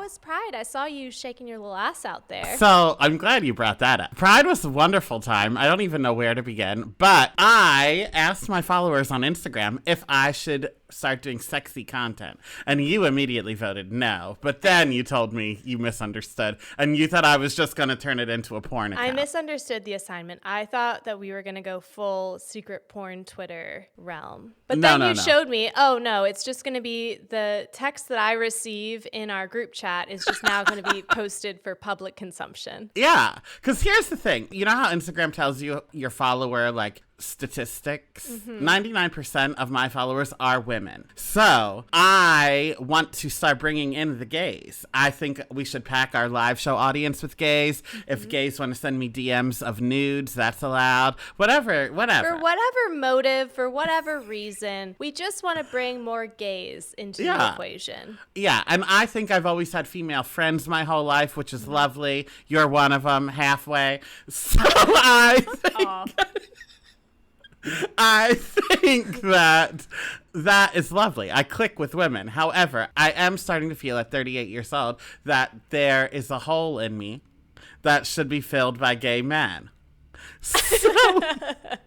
was Pride? I saw you shaking your little ass out there. So I'm glad you brought that up. Pride was a wonderful time. I don't even know where to begin, but I asked my followers on Instagram if I should start doing sexy content. And you immediately voted no. But then you told me you misunderstood and you thought I was just going to turn it into a porn account. I misunderstood the assignment. I thought that we were going to go full secret porn Twitter realm. But then you showed me, oh no, it's just going to be the text that I receive in our group chat is just now going to be posted for public consumption. Yeah, because here's the thing. You know how Instagram tells you your follower, like, statistics? 99% of my followers are women. So I want to start bringing in the gays. I think we should pack our live show audience with gays. If gays want to send me DMs of nudes, that's allowed. Whatever. For whatever motive, for whatever reason, we just want to bring more gays into the equation. Yeah, and I think I've always had female friends my whole life, which is lovely. You're one of them, halfway. So I think that is lovely. I click with women. However, I am starting to feel at 38 years old that there is a hole in me that should be filled by gay men. So,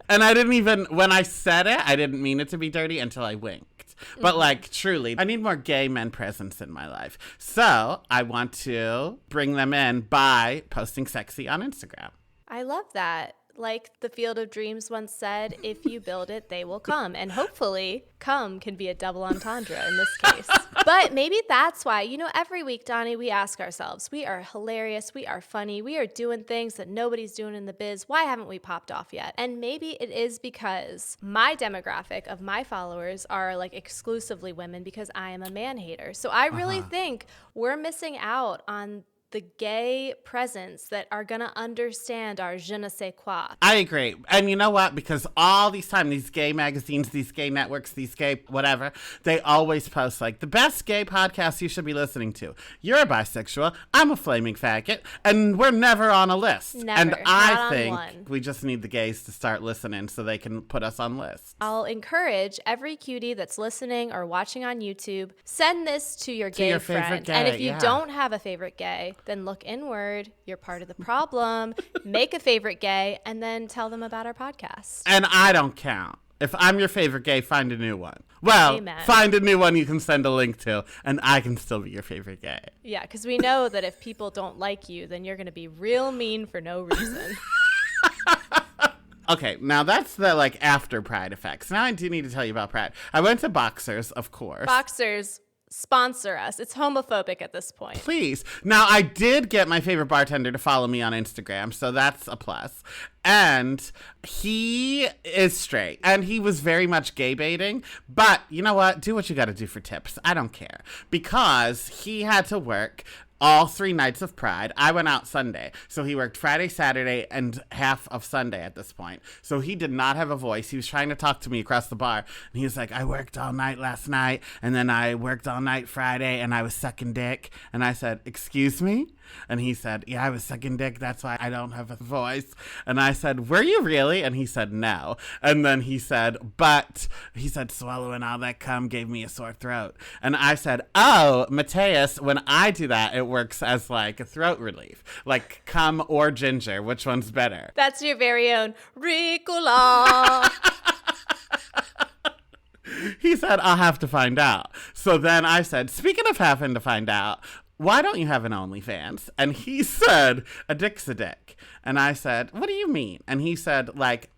and I didn't even, when I said it, I didn't mean it to be dirty until I winked. But like, truly, I need more gay men presence in my life. So I want to bring them in by posting sexy on Instagram. I love that. Like the Field of Dreams once said, if you build it, they will come. And hopefully, come can be a double entendre in this case. But maybe that's why, every week, Donnie, we ask ourselves, we are hilarious, we are funny, we are doing things that nobody's doing in the biz. Why haven't we popped off yet? And maybe it is because my demographic of my followers are like exclusively women because I am a man hater. So I really think we're missing out on the gay presence that are going to understand our je ne sais quoi. I agree. And you know what? Because all these time, these gay magazines, these gay networks, these gay whatever, they always post like the best gay podcasts you should be listening to. You're a bisexual. I'm a flaming faggot. And we're never on a list. Never. And I think one. We just need the gays to start listening so they can put us on lists. I'll encourage every cutie that's listening or watching on YouTube, send this to your gay friend. Gay, and if you don't have a favorite gay, then look inward. You're part of the problem. Make a favorite gay and then tell them about our podcast. And I don't count. If I'm your favorite gay, find a new one. Well, Amen. Find a new one you can send a link to, and I can still be your favorite gay. Yeah, because we know that if people don't like you, then you're going to be real mean for no reason. Okay, now that's the after Pride effects. Now I do need to tell you about Pride. I went to Boxers, of course. Boxers. Sponsor us. It's homophobic at this point. Please. Now, I did get my favorite bartender to follow me on Instagram, so that's a plus. And he is straight, and he was very much gay baiting. But you know what? Do what you got to do for tips. I don't care. Because he had to work all 3 nights of Pride. I went out Sunday. So he worked Friday, Saturday, and half of Sunday at this point. So he did not have a voice. He was trying to talk to me across the bar. And he was like, I worked all night last night. And then I worked all night Friday. And I was sucking dick. And I said, excuse me? And he said, yeah, I was sucking dick. That's why I don't have a voice. And I said, were you really? And he said, no. And then he said, swallowing all that cum gave me a sore throat. And I said, oh, Mateus, when I do that, it works as like a throat relief. Like cum or ginger. Which one's better? That's your very own Ricola. He said, I'll have to find out. So then I said, speaking of having to find out, why don't you have an OnlyFans? And he said, a dick's a dick. And I said, what do you mean? And he said,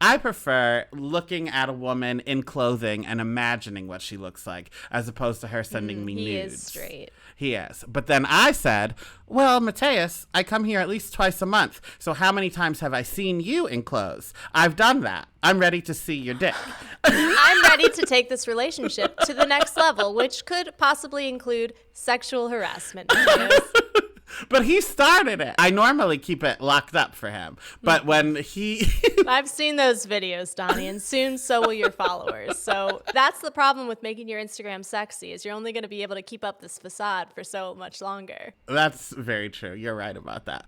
I prefer looking at a woman in clothing and imagining what she looks like, as opposed to her sending me nudes. He is straight. He is. But then I said, well, Mateus, I come here at least twice a month. So how many times have I seen you in clothes? I've done that. I'm ready to see your dick. I'm ready to take this relationship to the next level, which could possibly include sexual harassment. But he started it. I normally keep it locked up for him. But when he... I've seen those videos, Donnie, and soon so will your followers. So that's the problem with making your Instagram sexy, is you're only going to be able to keep up this facade for so much longer. That's very true. You're right about that.